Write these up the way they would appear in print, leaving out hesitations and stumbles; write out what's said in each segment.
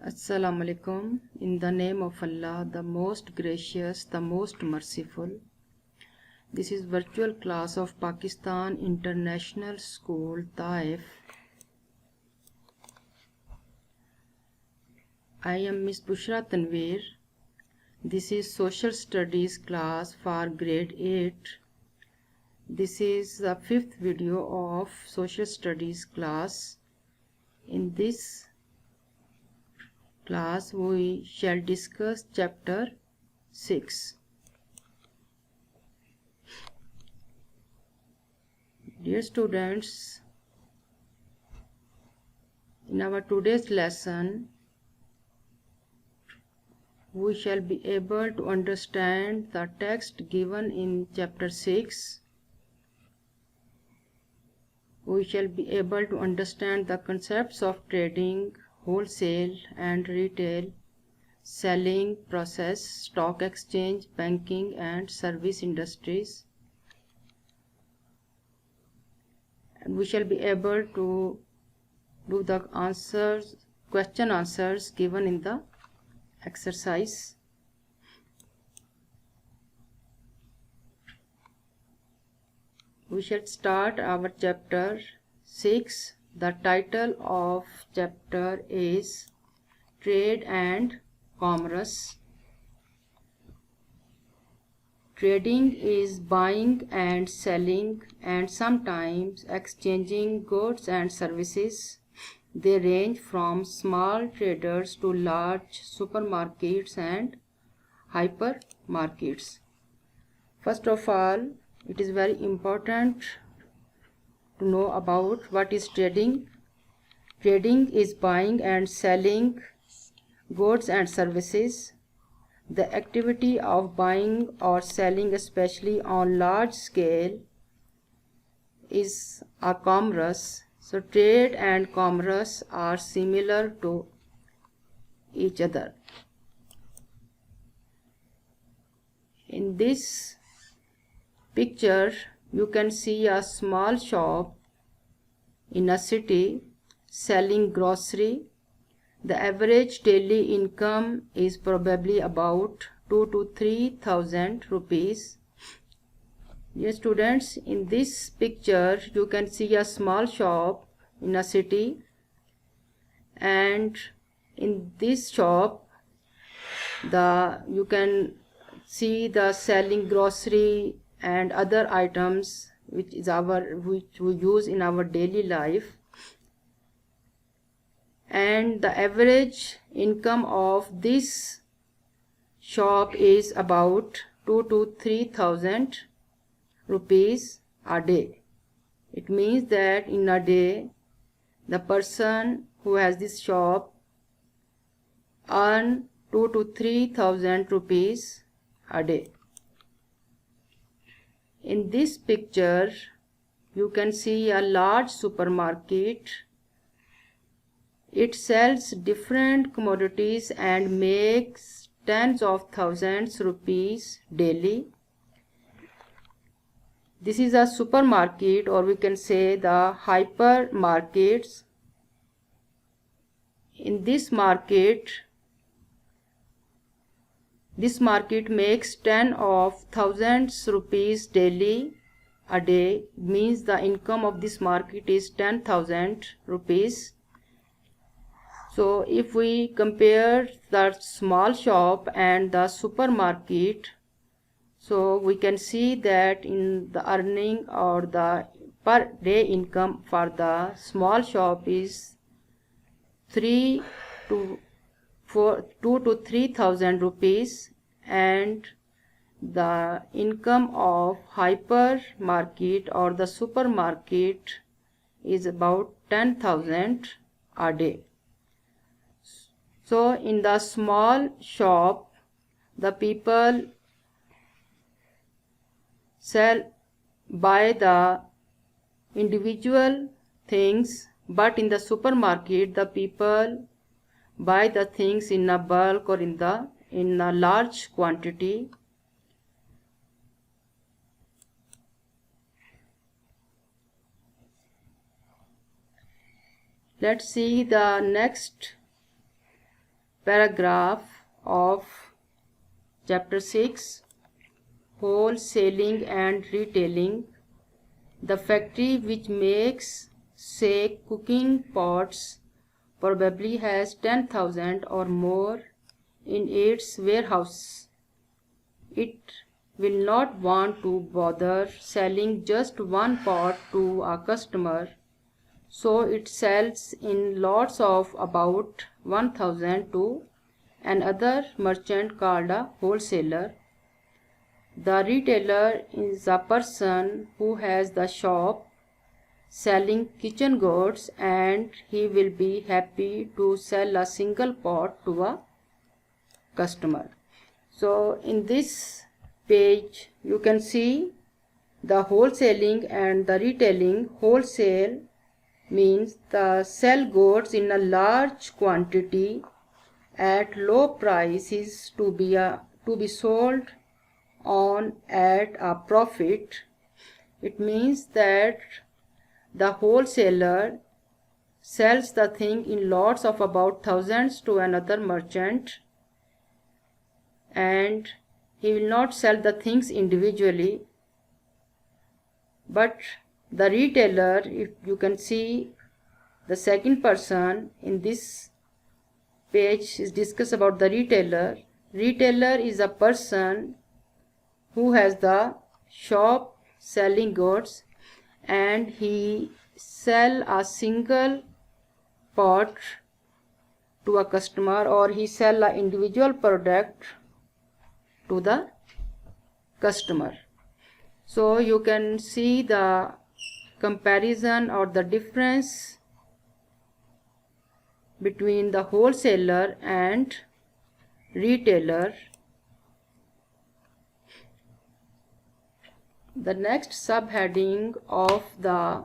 Assalamu alaikum. In the name of Allah, the most gracious, the most merciful. This is virtual class of Pakistan International School, Taif. I am Miss Bushra Tanveer. This is Social Studies class for grade 8. This is the 5th video of Social Studies class. In this class we shall discuss chapter 6. Dear students, in our today's lesson we shall be able to understand the text given in chapter 6. We shall be able to understand the concepts of trading, wholesale and retail, selling process, stock exchange, banking and service industries. And we shall be able to do the question answers given in the exercise. We shall start our chapter 6. The title of chapter is Trade and Commerce. Trading is buying and selling and sometimes exchanging goods and services. They range from small traders to large supermarkets and hypermarkets. First of all, it is very important to know about what is trading. Trading is buying and selling goods and services. The activity of buying or selling, especially on large scale, is a commerce. So trade and commerce are similar to each other. In this picture you can see a small shop in a city selling grocery. The average daily income is probably about 2,000 to 3,000 rupees. Dear students, in this picture you can see a small shop in a city, and in this shop you can see the selling grocery and other items which we use in our daily life, and the average income of this shop is about 2,000 to 3,000 rupees a day. It means that in a day the person who has this shop earn 2,000 to 3,000 rupees a day. In this picture you can see a large supermarket. It sells different commodities and makes tens of thousands rupees daily. This is a supermarket, or we can say the hypermarkets. In this market makes tens of thousands rupees daily a day. Means the income of this market is 10,000 rupees. So if we compare the small shop and the supermarket, so we can see that in the earning or the per day income for the small shop is 2 to 3,000 rupees, and the income of hypermarket or the supermarket is about 10,000 a day. So in the small shop the people buy the individual things, but in the supermarket the people buy the things in a bulk or in a large quantity. Let's see the next paragraph of chapter 6, wholesaling and retailing. The factory which makes, say, cooking pots probably has 10,000 or more in its warehouse. It will not want to bother selling just one pot to a customer, so it sells in lots of about 1,000 to another merchant called a wholesaler. The retailer is a person who has the shop selling kitchen goods, and he will be happy to sell a single pot to a customer. So in this page you can see the wholesaling and the retailing. Wholesale means the sell goods in a large quantity at low prices to be sold on at a profit. It means that the wholesaler sells the thing in lots of about thousands to another merchant, and he will not sell the things individually. But the retailer, if you can see the second person in this page is discuss about the retailer. Retailer is a person who has the shop selling goods, and he sell a single pot to a customer, or he sell a individual product to the customer. So you can see the comparison or the difference between the wholesaler and retailer. The next subheading of the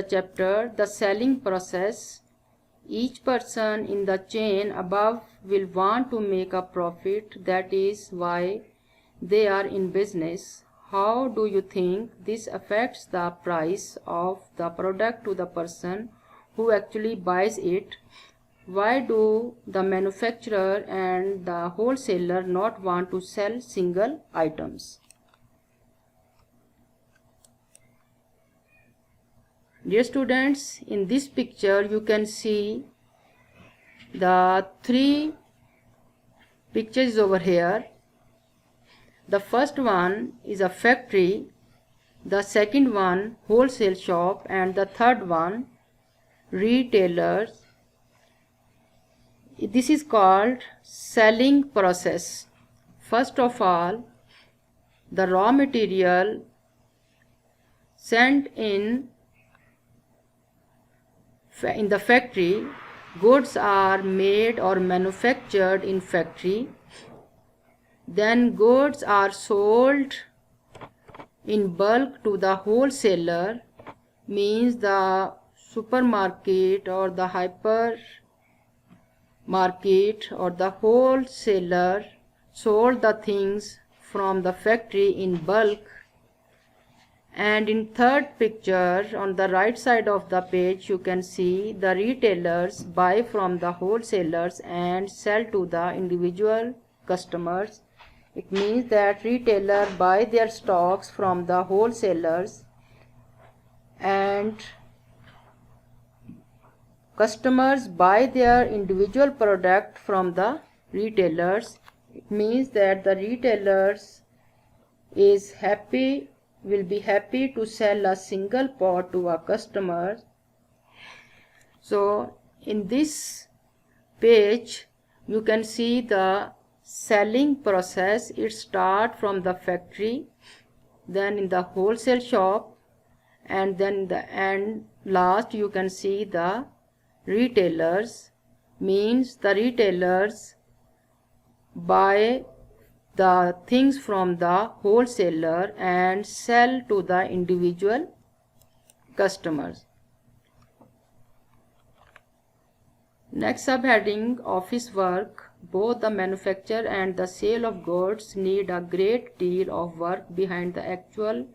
chapter, the selling process. Each person in the chain above will want to make a profit. That is why they are in business. How do you think this affects the price of the product to the person who actually buys it? Why do the manufacturer and the wholesaler not want to sell single items? Dear students, in this picture you can see the three pictures over here. The first one is a factory, the second one wholesale shop, and the third one retailers. This is called selling process. First of all, the raw material sent in the factory. Goods are made or manufactured in factory. Then goods are sold in bulk to the wholesaler, means the supermarket or the hyper market or the wholesaler sold the things from the factory in bulk. And in third picture on the right side of the page you can see the retailers buy from the wholesalers and sell to the individual customers. It means that retailer buy their stocks from the wholesalers and customers buy their individual product from the retailers. It means that the retailers will be happy to sell a single pot to a customer. So in this page you can see the selling process. It starts from the factory, then in the wholesale shop, and then the end last you can see the retailers, means the retailers buy the things from the wholesaler and sell to the individual customers. Next subheading, office work. Both the manufacture and the sale of goods need a great deal of work behind the actual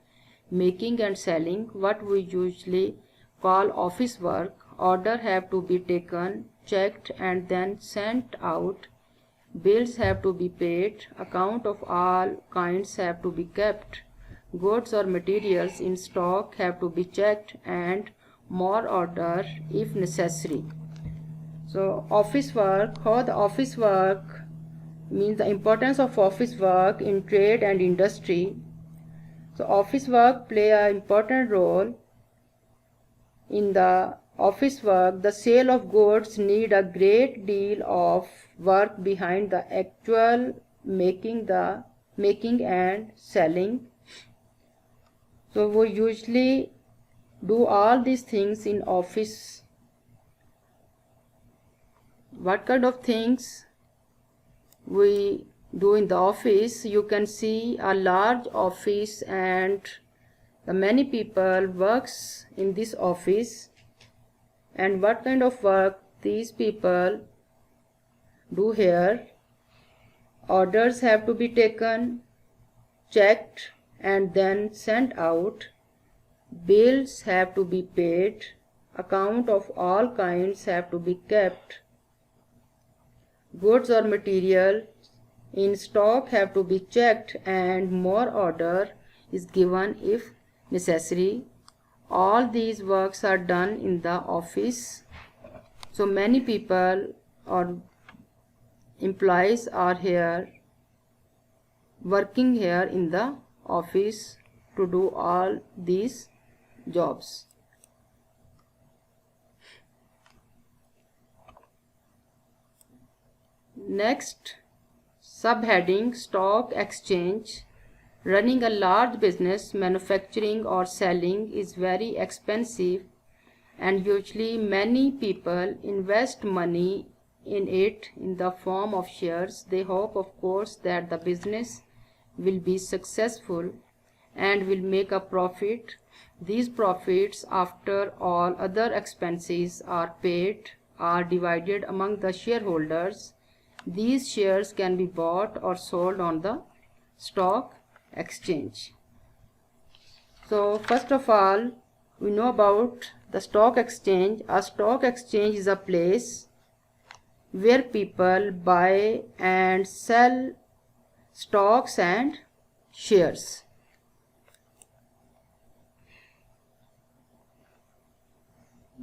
making and selling, what we usually call office work. Orders have to be taken, checked, and then sent out. Bills have to be paid. Account of all kinds have to be kept. Goods or materials in stock have to be checked, and more order if necessary. So office work, how the office work means the importance of office work in trade and industry. So office work play an important role in the office work. The sale of goods need a great deal of work behind the actual making and selling. So we usually do all these things in office. What kind of things we do in the office? You can see a large office and the many people works in this office, and what kind of work these people do here. Orders have to be taken, checked, and then sent out. Bills have to be paid. Account of all kinds have to be kept. Goods or material in stock have to be checked, and more order is given if necessary. All these works are done in the office. So many people or employees are here working here in the office to do all these jobs. Next, subheading stock exchange. Running a large business, manufacturing or selling, is very expensive, and usually many people invest money in it in the form of shares. They hope, of course, that the business will be successful and will make a profit. These profits, after all other expenses are paid, are divided among the shareholders. These shares can be bought or sold on the stock exchange. So first of all, we know about the stock exchange. A stock exchange is a place where people buy and sell stocks and shares.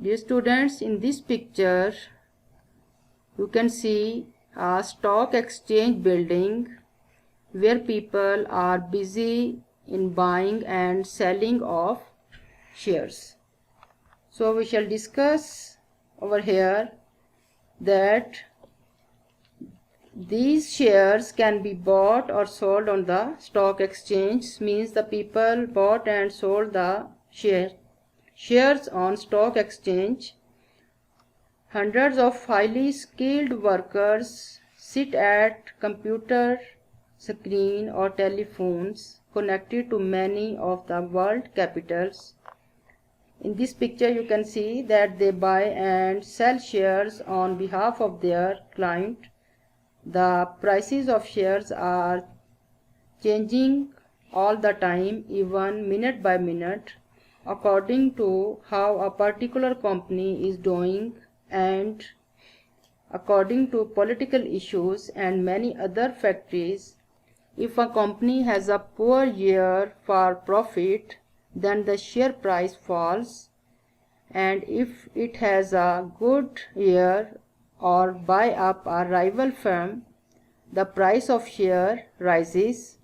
Dear students, in this picture you can see a stock exchange building where people are busy in buying and selling of shares. So we shall discuss over here that these shares can be bought or sold on the stock exchange. Means the people bought and sold the shares on stock exchange. Hundreds of highly skilled workers sit at computer screen or telephones connected to many of the world capitals. In this picture you can see that they buy and sell shares on behalf of their client. The prices of shares are changing all the time, even minute by minute, according to how a particular company is doing and according to political issues and many other factors. If a company has a poor year for profit, then the share price falls, and if it has a good year or buy up a rival firm, the price of share rises.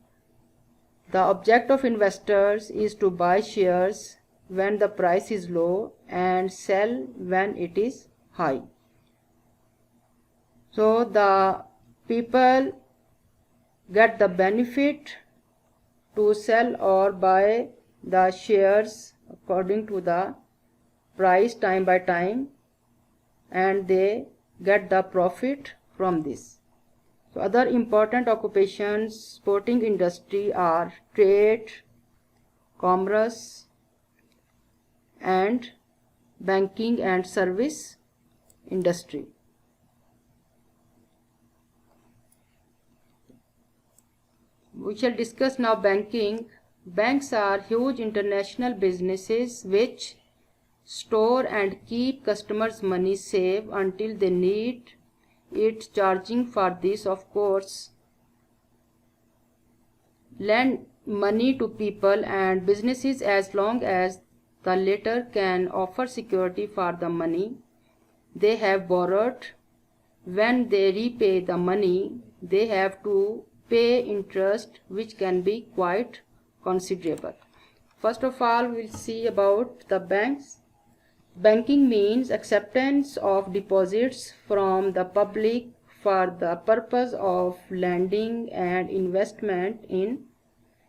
The object of investors is to buy shares when the price is low and sell when it is high. So the people get the benefit to sell or buy the shares according to the price time by time, and they get the profit from this. So other important occupations supporting industry are trade, commerce, and banking and service industry. We shall discuss now banking. Banks are huge international businesses which store and keep customers' money safe until they need it, charging for this, of course, lend money to people and businesses as long as the latter can offer security for the money they have borrowed. When they repay the money, they have to pay interest, which can be quite considerable. First of all, we'll see about the banks. Banking means acceptance of deposits from the public for the purpose of lending and investment in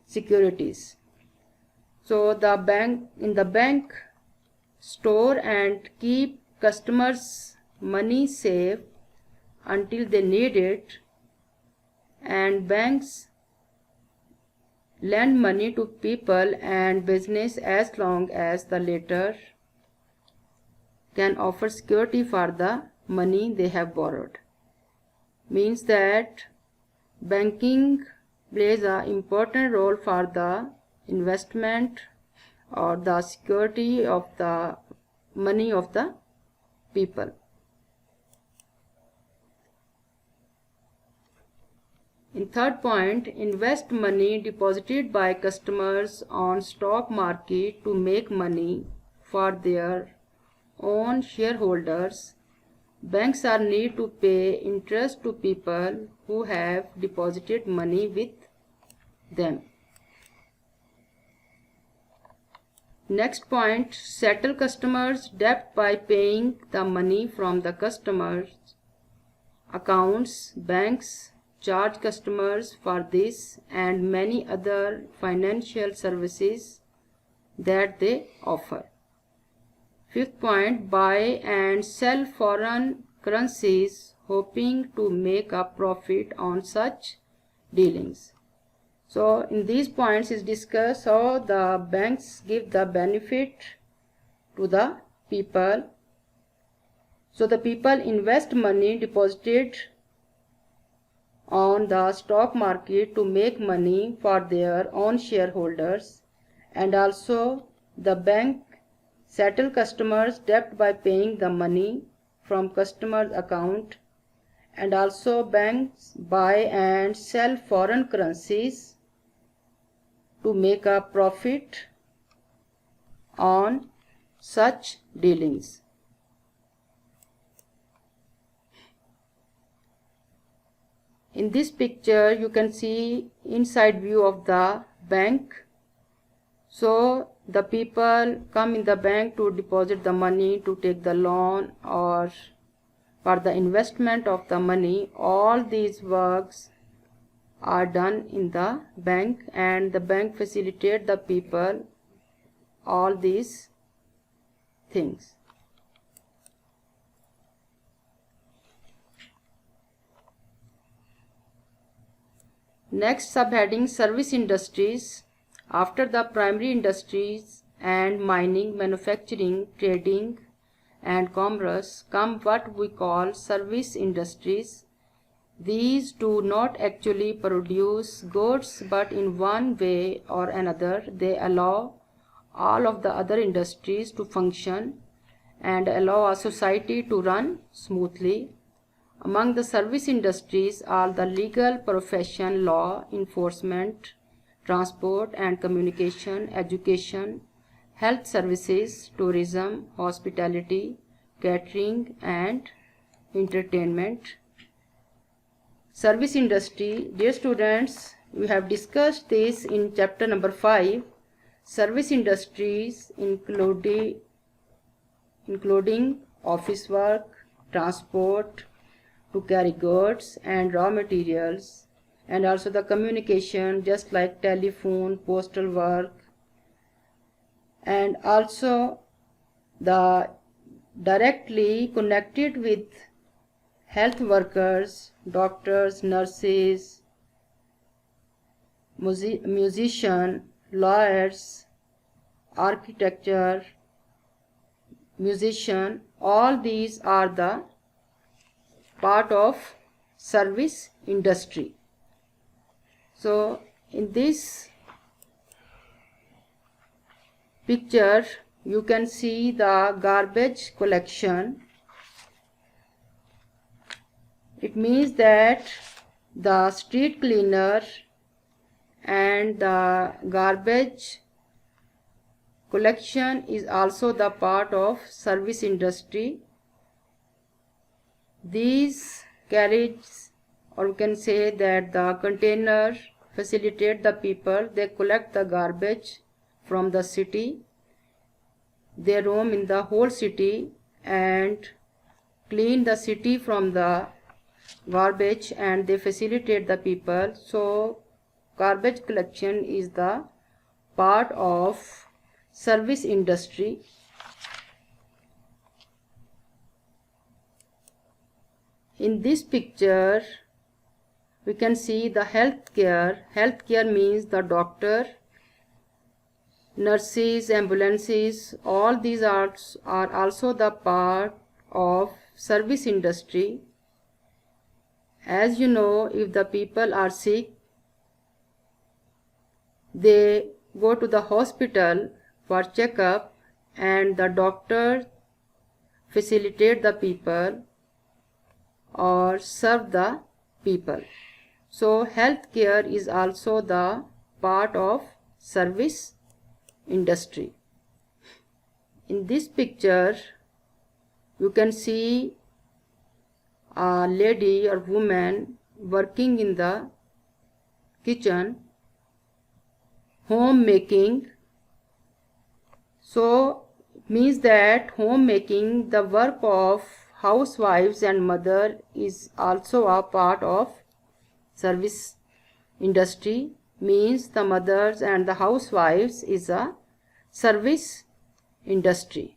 securities. So in the bank store and keep customers' money safe until they need it, and banks lend money to people and business as long as the latter can offer security for the money they have borrowed. Means that banking plays an important role for the investment or the security of the money of the people. In third point, invest money deposited by customers on stock market to make money for their own shareholders. Banks are need to pay interest to people who have deposited money with them. Next point, settle customers' debt by paying the money from the customers' accounts. Banks charge customers for this and many other financial services that they offer. Fifth point, buy and sell foreign currencies, hoping to make a profit on such dealings. So in these points is discussed how the banks give the benefit to the people. So the people invest money deposited on the stock market to make money for their own shareholders, and also the bank settle customers' debt by paying the money from customers' account, and also banks buy and sell foreign currencies to make a profit on such dealings. In this picture you can see inside view of the bank. So the people come in the bank to deposit the money, to take the loan, or for the investment of the money. All these works are done in the bank, and the bank facilitate the people all these things. Next subheading, service industries. After the primary industries and mining, manufacturing, trading and commerce come what we call service industries. These do not actually produce goods, but in one way or another they allow all of the other industries to function and allow a society to run smoothly. Among the service industries are the legal profession, law enforcement, transport and communication, education, health services, tourism, hospitality, catering and entertainment. Service industry, dear students, we have discussed this in chapter number 5. Service industries including office work, transport to carry goods and raw materials, and also the communication just like telephone, postal work, and also the directly connected with health workers, doctors, nurses, musicians, lawyers, architecture, musician. All these are the part of service industry. So In this picture, you can see the garbage collection. It means that the street cleaner and the garbage collection is also the part of service industry. These carriages, or we can say that the container, facilitate the people. They collect the garbage from the city. They roam in the whole city and clean the city from the garbage, and they facilitate the people. So garbage collection is the part of service industry. In this picture, we can see the healthcare. Healthcare means the doctor, nurses, ambulances. All these are also the part of service industry. As you know, if the people are sick, they go to the hospital for checkup, and the doctor facilitate the people or serve the people. So healthcare is also the part of service industry. In this picture, you can see a lady or woman working in the kitchen, homemaking. So means that homemaking, the work of housewives and mother, is also a part of service industry. Means the mothers and the housewives is a service industry.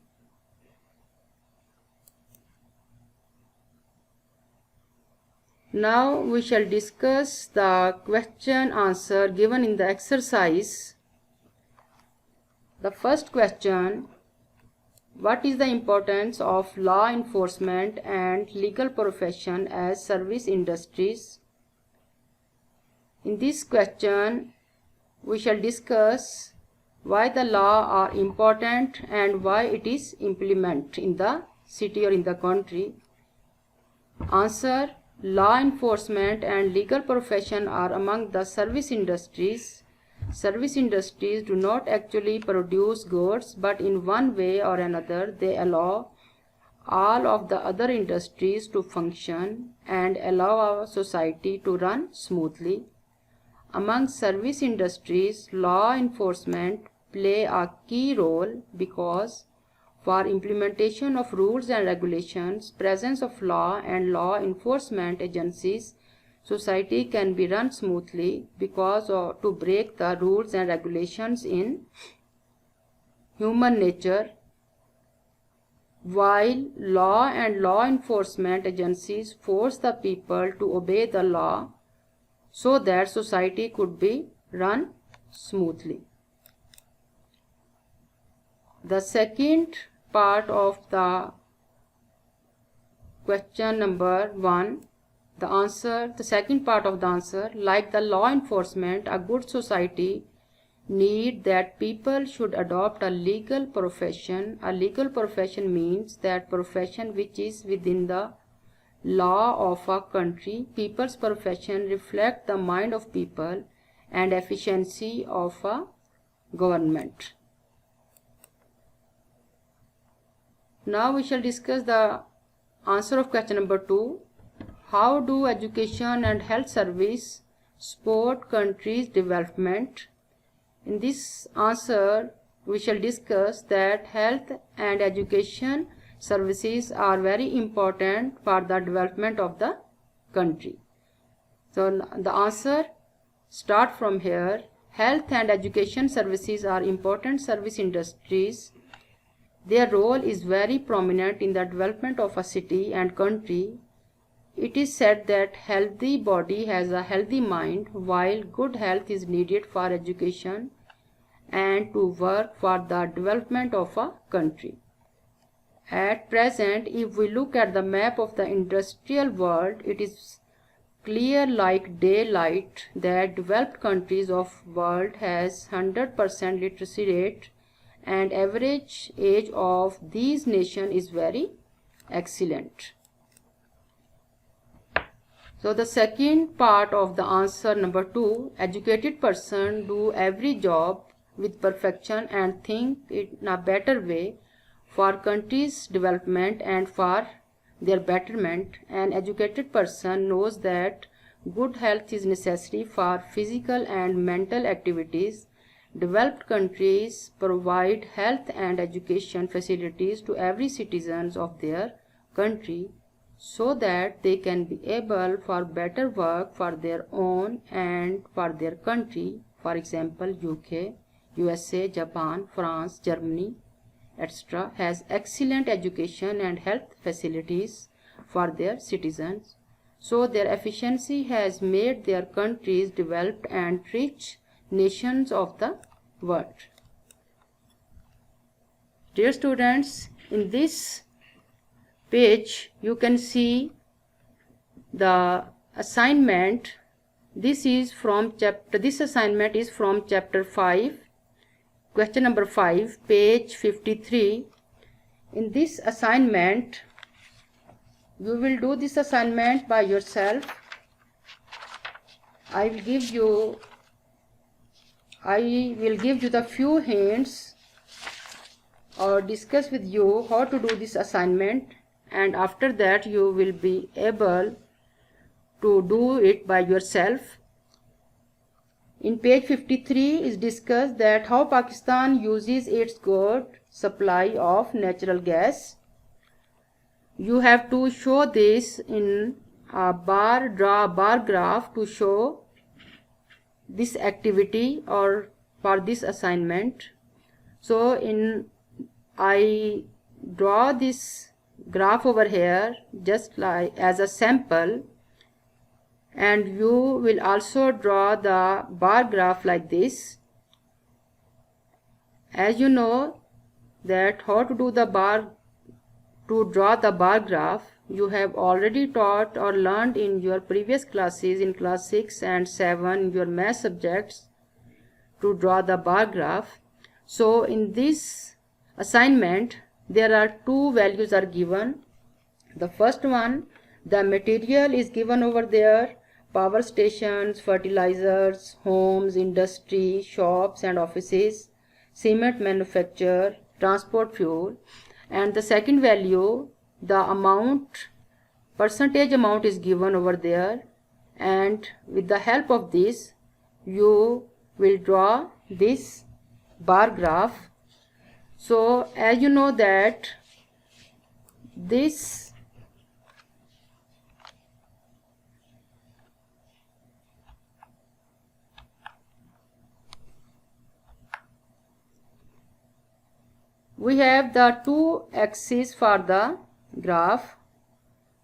Now we shall discuss the question answer given in the exercise. The first question: what is the importance of law enforcement and legal profession as service industries? In this question, we shall discuss why the law are important and why it is implemented in the city or in the country. Answer: law enforcement and legal profession are among the service industries. Service industries do not actually produce goods, but in one way or another they allow all of the other industries to function and allow our society to run smoothly. Among service industries, law enforcement play a key role because for implementation of rules and regulations, presence of law and law enforcement agencies, society can be run smoothly, because to break the rules and regulations in human nature, while law and law enforcement agencies force the people to obey the law so that society could be run smoothly. The second part of the question number 1, the second part of the answer: like the law enforcement, a good society need that people should adopt a legal profession. A legal profession means that profession which is within the law of a country. People's profession reflect the mind of people and efficiency of a government. Now we shall discuss the answer of question number 2. How do education and health service support country's development? In this answer, we shall discuss that health and education services are very important for the development of the country. So the answer start from here. Health and education services are important service industries. Their role is very prominent in the development of a city and country. It is said that healthy body has a healthy mind, while good health is needed for education and to work for the development of a country. At present, if we look at the map of the industrial world, it is clear like daylight that developed countries of world has 100% literacy rate and average age of these nations is very excellent. So the second part of the answer number 2, educated person do every job with perfection and think it in a better way for country's development and for their betterment. An educated person knows that good health is necessary for physical and mental activities. Developed countries provide health and education facilities to every citizen of their country so that they can be able for better work for their own and for their country. For example, UK, USA, Japan, France, Germany, etc. has excellent education and health facilities for their citizens. So their efficiency has made their countries developed and rich nations of the world. Dear students, in this page you can see the assignment. This assignment is from chapter 5, question number 5, page 53. In this assignment you will do this assignment by yourself. I will give you the few hints or discuss with you how to do this assignment, and after that you will be able to do it by yourself. In page 53 is discussed that how Pakistan uses its good supply of natural gas. You have to show this in a draw a bar graph to show this activity or for this assignment. So I draw this graph over here just like as a sample, and you will also draw the bar graph like this. As you know that how to draw the bar graph, you have already taught or learned in your previous classes in class 6 and 7 in your math subjects to draw the bar graph. So in this assignment there are two values are given. The first one, the material is given over there: power stations, fertilizers, homes, industry, shops and offices, cement manufacture, transport fuel. And the second value, the percentage amount is given over there, and with the help of this you will draw this bar graph. So as you know that we have the two axes for the graph.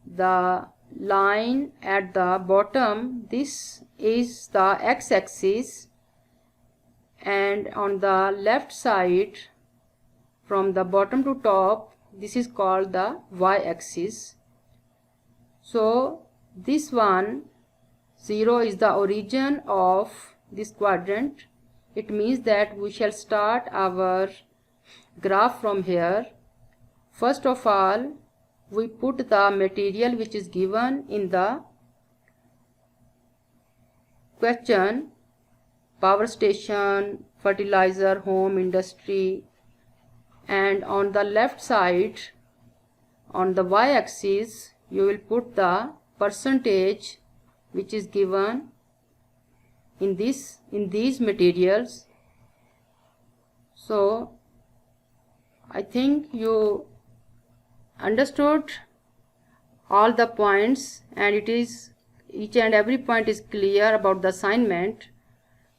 The line at the bottom, this is the x-axis, and on the left side from the bottom to top, this is called the y-axis. So this one, 0 is the origin of this quadrant. It means that we shall start our graph from here. First of all, we put the material which is given in the question: power station, fertilizer, home, industry. And on the left side, on the y-axis, you will put the percentage which is given in these materials. So I think you understood all the points, and each and every point is clear about the assignment.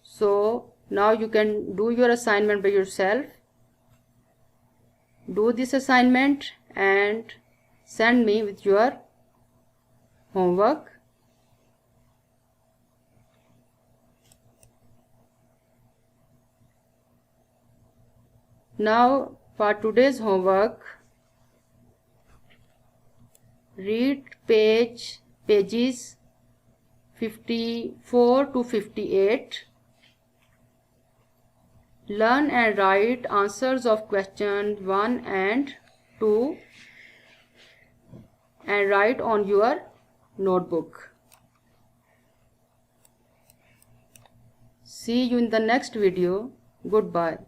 So now you can do your assignment by yourself. Do this assignment and send me with your homework. Now for today's homework, read pages 54 to 58. Learn and write answers of question 1 and 2 and write on your notebook. See you in the next video. Goodbye.